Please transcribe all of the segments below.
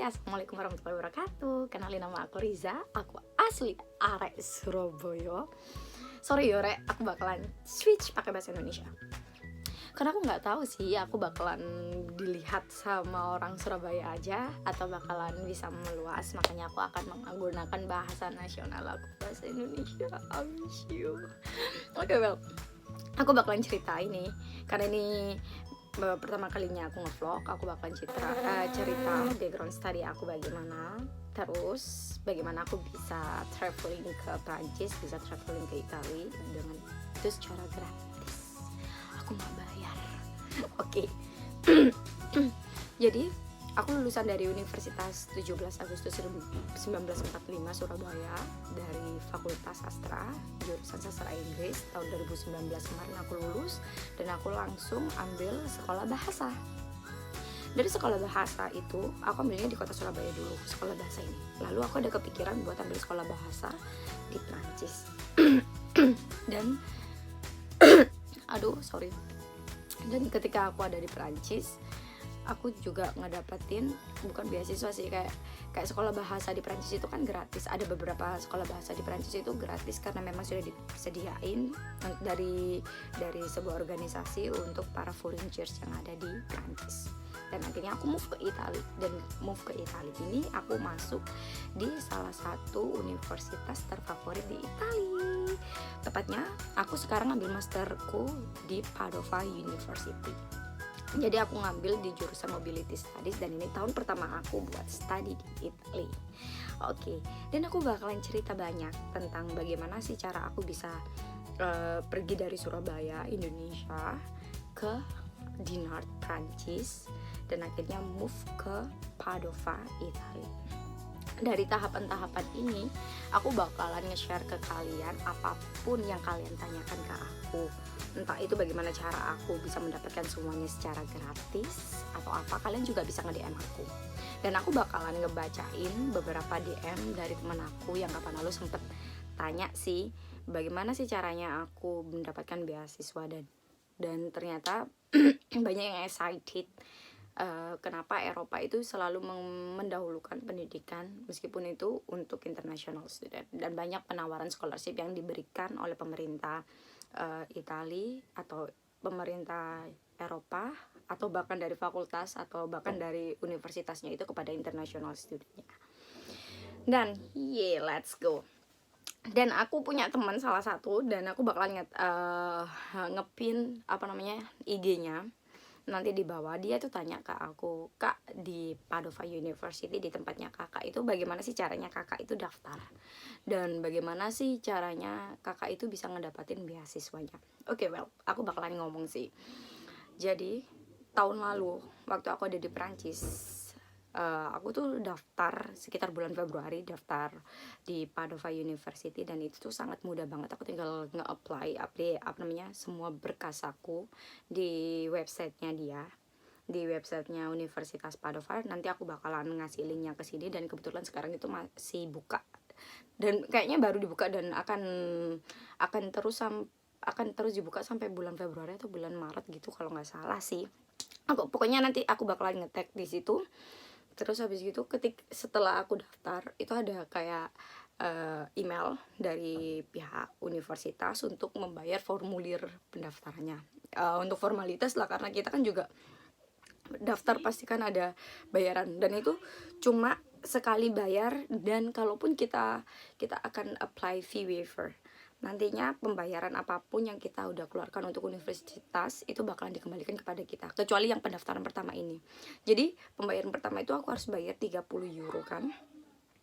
Assalamualaikum warahmatullahi wabarakatuh. Kenalin, nama aku Riza. Aku asli arek Surabaya. Sorry yo rek, aku bakalan switch pakai bahasa Indonesia. Karena aku nggak tahu sih aku bakalan dilihat sama orang Surabaya aja atau bakalan bisa meluas. Makanya aku akan menggunakan bahasa nasional aku, bahasa Indonesia. I miss you. Oke, well, aku bakalan cerita ini karena ini pertama kalinya aku ngevlog. Aku bakalan cerita background study aku bagaimana, terus bagaimana aku bisa traveling ke Prancis, bisa traveling ke Italia dengan itu secara gratis, aku nggak bayar. Oke. Jadi aku lulusan dari Universitas 17 Agustus 1945 Surabaya dari Fakultas Sastra, jurusan Sastra Inggris. Tahun 2019 kemarin aku lulus dan aku langsung ambil sekolah bahasa. Dari sekolah bahasa itu aku ambilnya di kota Surabaya dulu, sekolah bahasa ini. Lalu aku ada kepikiran buat ambil sekolah bahasa di Prancis. Dan dan ketika aku ada di Prancis, aku juga ngedapetin bukan beasiswa sih, kayak sekolah bahasa di Prancis itu kan gratis. Ada beberapa sekolah bahasa di Prancis itu gratis karena memang sudah disediain dari sebuah organisasi untuk para foreigners yang ada di Prancis. Dan akhirnya aku move ke Italia, dan move ke Italia ini aku masuk di salah satu universitas terfavorit di Italia. Tepatnya aku sekarang ambil masterku di Padova University. Jadi aku ngambil di jurusan Mobility Studies dan ini tahun pertama aku buat study di Italy. Oke, dan aku bakalan cerita banyak tentang bagaimana sih cara aku bisa pergi dari Surabaya, Indonesia ke Dinard, Prancis, dan akhirnya move ke Padova, Italia. Dari tahapan-tahapan ini aku bakalan nge-share ke kalian apapun yang kalian tanyakan ke aku, entah itu bagaimana cara aku bisa mendapatkan semuanya secara gratis atau apa. Kalian juga bisa nge-DM aku, dan aku bakalan ngebacain beberapa DM dari teman aku yang kapan lalu sempet tanya sih bagaimana sih caranya aku mendapatkan beasiswa, dan ternyata banyak yang excited. Kenapa Eropa itu selalu mendahulukan pendidikan meskipun itu untuk international student, dan banyak penawaran scholarship yang diberikan oleh pemerintah Italia atau pemerintah Eropa atau bahkan dari fakultas atau bahkan dari universitasnya itu kepada international studentnya. Dan let's go. Dan aku punya teman salah satu, dan aku bakalan ngepin IG-nya nanti di bawah. Dia tuh tanya ke aku, "Kak, di Padova University, di tempatnya kakak itu bagaimana sih caranya kakak itu daftar, dan bagaimana sih caranya kakak itu bisa ngedapatin beasiswanya?" Oke, well, aku bakalan ngomong sih. Jadi tahun lalu waktu aku ada di Prancis, aku tuh daftar sekitar bulan Februari, daftar di Padova University, dan itu tuh sangat mudah banget. Aku tinggal nge-apply semua berkas aku di websitenya dia, di websitenya Universitas Padova. Nanti aku bakalan ngasih linknya ke sini, dan kebetulan sekarang itu masih buka dan kayaknya baru dibuka, dan akan terus dibuka sampai bulan Februari atau bulan Maret gitu kalau nggak salah sih. Pokoknya nanti aku bakalan nge-tag di situ. Terus habis gitu setelah aku daftar itu ada kayak email dari pihak universitas untuk membayar formulir pendaftarannya. Untuk formalitas lah, karena kita kan juga daftar pasti kan ada bayaran, dan itu cuma sekali bayar. Dan kalaupun kita akan apply fee waiver, nantinya pembayaran apapun yang kita udah keluarkan untuk universitas itu bakalan dikembalikan kepada kita, kecuali yang pendaftaran pertama ini. Jadi pembayaran pertama itu aku harus bayar 30 euro kan.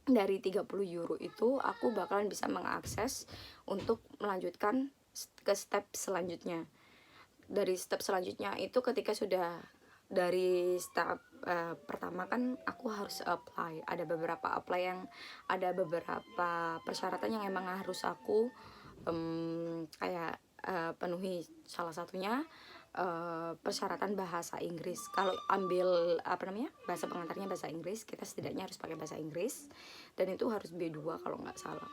Dari 30 euro itu aku bakalan bisa mengakses untuk melanjutkan ke step selanjutnya. Dari step selanjutnya itu ketika sudah dari step pertama kan aku harus apply. Ada beberapa persyaratan yang emang harus aku penuhi. Salah satunya persyaratan bahasa Inggris. Kalau ambil bahasa pengantarnya bahasa Inggris, kita setidaknya harus pakai bahasa Inggris, dan itu harus B2 kalau nggak salah.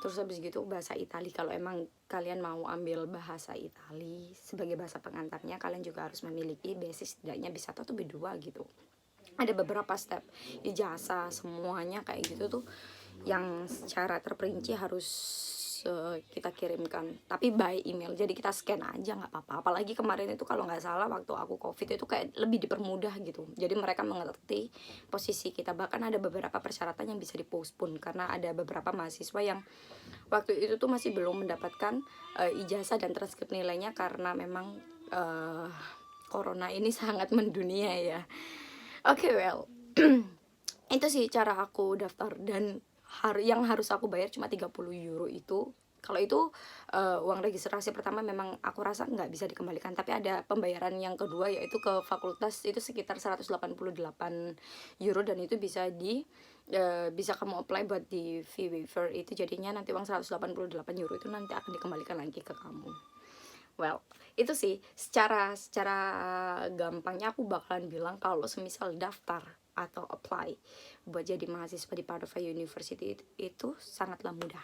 Terus habis gitu bahasa Itali, kalau emang kalian mau ambil bahasa Itali sebagai bahasa pengantarnya, kalian juga harus memiliki basic setidaknya B1 atau B2 gitu. ada beberapa step ijazah semuanya kayak gitu tuh yang secara terperinci harus kita kirimkan, tapi by email, jadi kita scan aja nggak apa-apa. Apalagi kemarin itu kalau nggak salah waktu aku covid itu kayak lebih dipermudah gitu, jadi mereka mengerti posisi kita. Bahkan ada beberapa persyaratan yang bisa dipostpone karena ada beberapa mahasiswa yang waktu itu tuh masih belum mendapatkan ijazah dan transkrip nilainya karena memang corona ini sangat mendunia ya. Oke, well itu sih cara aku daftar, dan yang harus aku bayar cuma 30 euro itu. Kalau itu uang registrasi pertama memang aku rasa nggak bisa dikembalikan, tapi ada pembayaran yang kedua yaitu ke fakultas itu sekitar 188 euro, dan itu bisa kamu apply buat di fee waiver itu. Jadinya nanti uang 188 euro itu nanti akan dikembalikan lagi ke kamu. Well, itu sih secara gampangnya aku bakalan bilang kalau semisal daftar atau apply buat jadi mahasiswa di Padova University itu sangatlah mudah,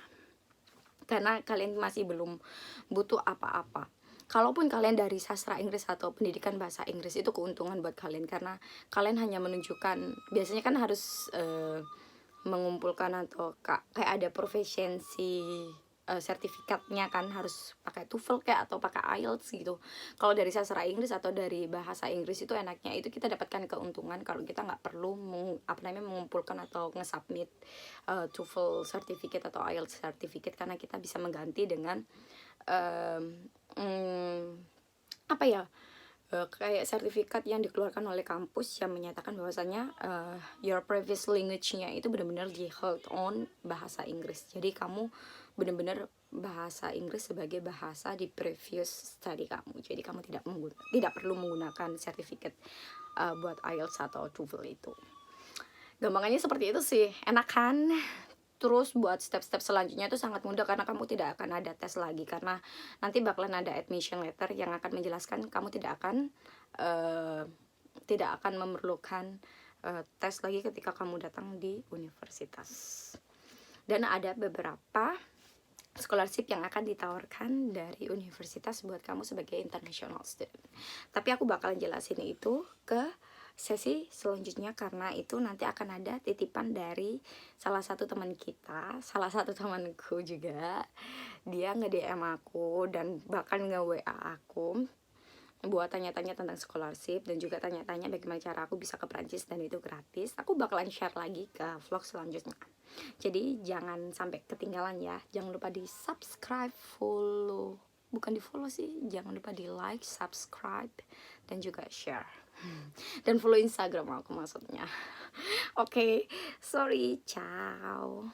karena kalian masih belum butuh apa-apa. Kalaupun kalian dari sastra Inggris atau pendidikan bahasa Inggris, itu keuntungan buat kalian, karena kalian hanya menunjukkan, biasanya kan harus mengumpulkan atau kayak ada proficiency sertifikatnya kan, harus pakai TOEFL kayak atau pakai IELTS gitu. Kalau dari sastra Inggris atau dari bahasa Inggris itu enaknya itu kita dapatkan keuntungan kalau kita nggak perlu mengumpulkan atau nge-submit TOEFL certificate atau IELTS certificate, karena kita bisa mengganti dengan apa ya, kayak sertifikat yang dikeluarkan oleh kampus yang menyatakan bahwasanya your previous language-nya itu benar-benar di held on bahasa Inggris. Jadi kamu benar-benar bahasa Inggris sebagai bahasa di previous study kamu. Jadi kamu tidak perlu menggunakan sertifikat buat IELTS atau TOEFL itu. Gampangannya seperti itu sih, enak kan? Terus buat step-step selanjutnya itu sangat mudah karena kamu tidak akan ada tes lagi, karena nanti bakalan ada admission letter yang akan menjelaskan kamu tidak akan memerlukan tes lagi ketika kamu datang di universitas. Dan ada beberapa scholarship yang akan ditawarkan dari universitas buat kamu sebagai international student. Tapi aku bakalan jelasin itu ke sesi selanjutnya, karena itu nanti akan ada titipan dari salah satu temanku juga. Dia nge-DM aku dan bahkan nge-WA aku buat tanya-tanya tentang scholarship dan juga tanya-tanya bagaimana cara aku bisa ke Prancis, dan itu gratis. Aku bakalan share lagi ke vlog selanjutnya. Jadi jangan sampai ketinggalan ya. Jangan lupa di subscribe, follow. Bukan di follow sih, jangan lupa di like, subscribe, dan juga share. Dan follow Instagram aku maksudnya. Oke, sorry, ciao.